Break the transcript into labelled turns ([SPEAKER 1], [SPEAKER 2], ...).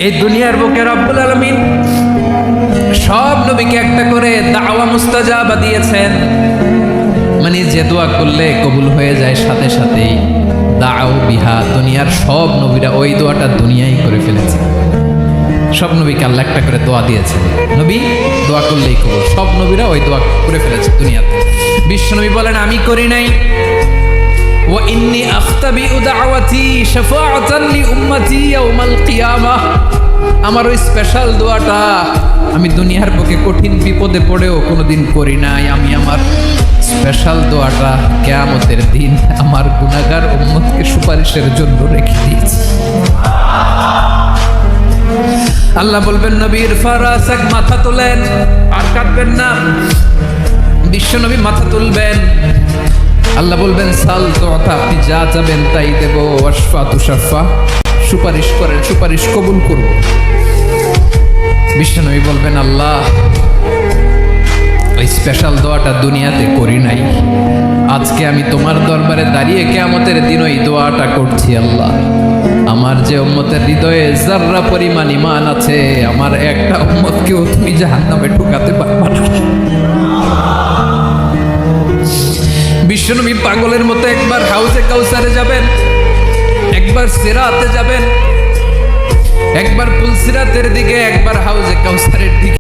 [SPEAKER 1] এই দুনিয়ার বুকে রব্বুল আলামিন সব নবীকে একটা করে দাওয়া মুস্তাজাবা দিয়েছেন, মানে যে দোয়া করলে কবুল হয়ে যায় সাথে সাথেই। দাও বিহা, দুনিয়ার সব নবীরা ওই দোয়াটা দুনিয়ায় করে ফেলেছে। সব নবীকে আল্লাহ একটা করে দোয়া দিয়েছেন, নবী দোয়া করলেই কবুল। সব নবীরা ওই দোয়া করে ফেলেছে দুনিয়াতে। বিশ্বনবী বলেন আমি করি নাই। ওয়া ইন্নী আখতাবিউ দাওয়াতি শাফাআতান লি উম্মতি ইয়াউমাল কিয়ামাহ। আমার ওই স্পেশাল দোয়াটা আমি দুনিয়ার বুকে কঠিন বিপদে পড়েও কোনোদিন করি নাই। আমি আমার স্পেশাল দোয়াটা কিয়ামতের দিন আমার গুনাহগার উম্মতকে সুপারিশের জন্য রেখে দিয়েছি। আল্লাহ বলবেন নবীর ফারাসাক, মাথা তোলেন, আর কাটবেন না। বিশ্বনবী মাথা তুলবেন, আল্লাহ বলবেন সাল তোতা, আপনি যা চাবেন তাই দেব। ওয়াশফা তুশাফা, সুপারিশ করেন, সুপারিশ কবুল করব। বিশ্বনবী বলবেন আল্লাহ ওই স্পেশাল দোয়াটা দুনিয়াতে করি নাই, আজকে আমি তোমার দরবারে দাঁড়িয়ে কিয়ামতের দিন ওই দোয়াটা করছি। আল্লাহ আমার যে উম্মতের হৃদয়ে যাররা পরিমাণ ঈমান আছে, আমার একটা উম্মতকেও তুমি জাহান্নামে ঢুকাতে পারবে না। বিশ্বনবী পাগলের মতো একবার হাউজে কাউসারে যাবেন, একবার সিরাতে যাবেন, একবার পুলসিরাতের দিকে, একবার হাউজে কাউসারের দিকে।